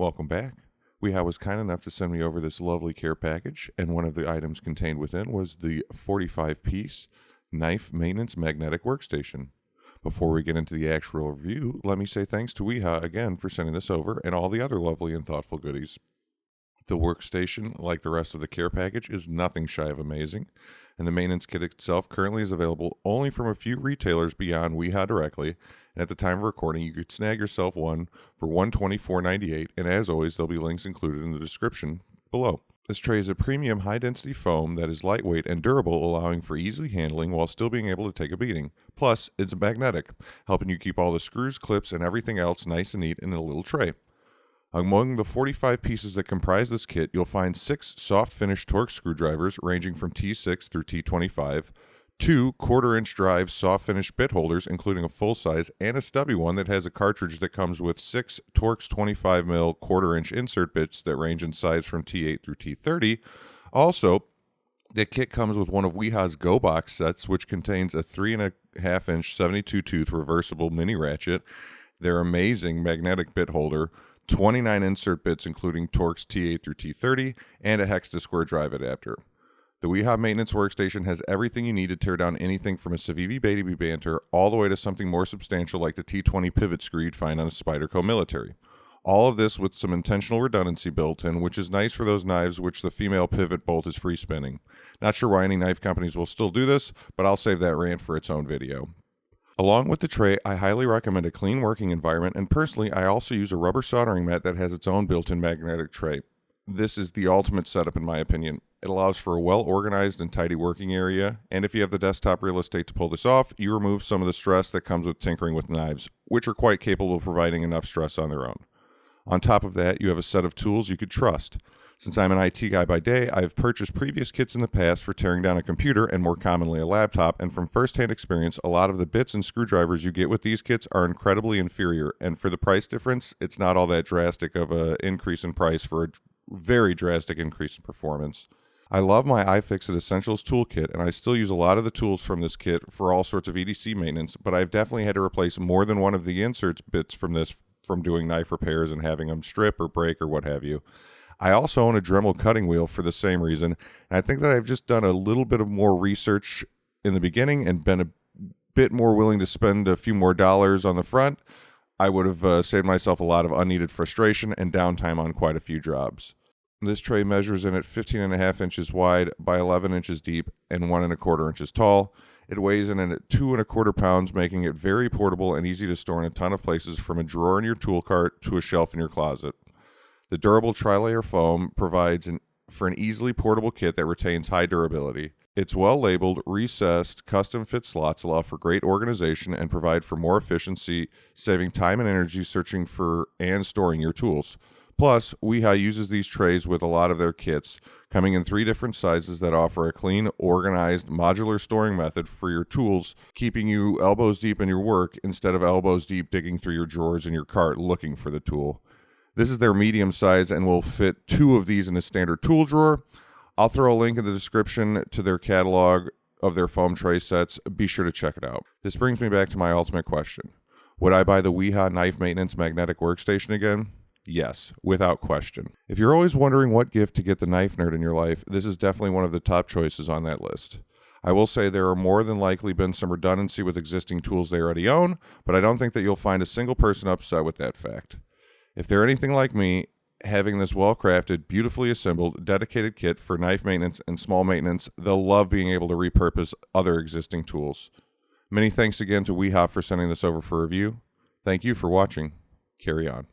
Welcome back. Wiha was kind enough to send me over this lovely care package, and one of the items contained within was the 45-piece knife maintenance magnetic workstation. Before we get into the actual review, let me say thanks to Wiha again for sending this over and all the other lovely and thoughtful goodies. The workstation, like the rest of the care package, is nothing shy of amazing, and the maintenance kit itself currently is available only from a few retailers beyond Wiha directly, and at the time of recording you could snag yourself one for $124.98, and as always there'll be links included in the description below. This tray is a premium high-density foam that is lightweight and durable, allowing for easy handling while still being able to take a beating. Plus, it's magnetic, helping you keep all the screws, clips, and everything else nice and neat in a little tray. Among the 45 pieces that comprise this kit, you'll find 6 soft-finish Torx screwdrivers ranging from T6 through T25, 2 quarter-inch drive soft-finish bit holders, including a full-size and a stubby one that has a cartridge that comes with 6 Torx 25mm quarter-inch insert bits that range in size from T8 through T30. Also, the kit comes with one of Wiha's Go Box sets, which contains a 3.5-inch 72-tooth reversible mini ratchet, their amazing magnetic bit holder, 29 insert bits including Torx T8 through T30, and a hex to square drive adapter. The Wiha maintenance workstation has everything you need to tear down anything from a Civivi Baby Banter all the way to something more substantial like the T20 pivot screw you'd find on a Spyderco Military. All of this with some intentional redundancy built in, which is nice for those knives which the female pivot bolt is free spinning. Not sure why any knife companies will still do this, but I'll save that rant for its own video. Along with the tray, I highly recommend a clean working environment, and personally, I also use a rubber soldering mat that has its own built-in magnetic tray. This is the ultimate setup in my opinion. It allows for a well-organized and tidy working area, and if you have the desktop real estate to pull this off, you remove some of the stress that comes with tinkering with knives, which are quite capable of providing enough stress on their own. On top of that, you have a set of tools you could trust. Since I'm an IT guy by day, I have purchased previous kits in the past for tearing down a computer and more commonly a laptop, and from first-hand experience, a lot of the bits and screwdrivers you get with these kits are incredibly inferior, and for the price difference, it's not all that drastic of an increase in price for a very drastic increase in performance. I love my iFixit Essentials toolkit, and I still use a lot of the tools from this kit for all sorts of EDC maintenance, but I've definitely had to replace more than one of the inserts bits from this from doing knife repairs and having them strip or break or what have you. I also own a Dremel cutting wheel for the same reason, and I think that I've just done a little bit of more research in the beginning and been a bit more willing to spend a few more dollars on the front. I would have saved myself a lot of unneeded frustration and downtime on quite a few jobs. This tray measures in at 15.5 inches wide by 11 inches deep and 1.25 inches tall. It weighs in at 2.25 pounds, making it very portable and easy to store in a ton of places, from a drawer in your tool cart to a shelf in your closet. The durable tri-layer foam provides for an easily portable kit that retains high durability. Its well-labeled, recessed, custom-fit slots allow for great organization and provide for more efficiency, saving time and energy searching for and storing your tools. Plus, Wiha uses these trays with a lot of their kits, coming in 3 different sizes that offer a clean, organized, modular storing method for your tools, keeping you elbows deep in your work instead of elbows deep digging through your drawers in your cart looking for the tool. This is their medium size and will fit 2 of these in a standard tool drawer. I'll throw a link in the description to their catalog of their foam tray sets. Be sure to check it out. This brings me back to my ultimate question. Would I buy the Wiha Knife Maintenance Magnetic Workstation again? Yes, without question. If you're always wondering what gift to get the knife nerd in your life, this is definitely one of the top choices on that list. I will say there are more than likely been some redundancy with existing tools they already own, but I don't think that you'll find a single person upset with that fact. If they're anything like me, having this well-crafted, beautifully assembled, dedicated kit for knife maintenance and small maintenance, they'll love being able to repurpose other existing tools. Many thanks again to Wiha for sending this over for review. Thank you for watching. Carry on.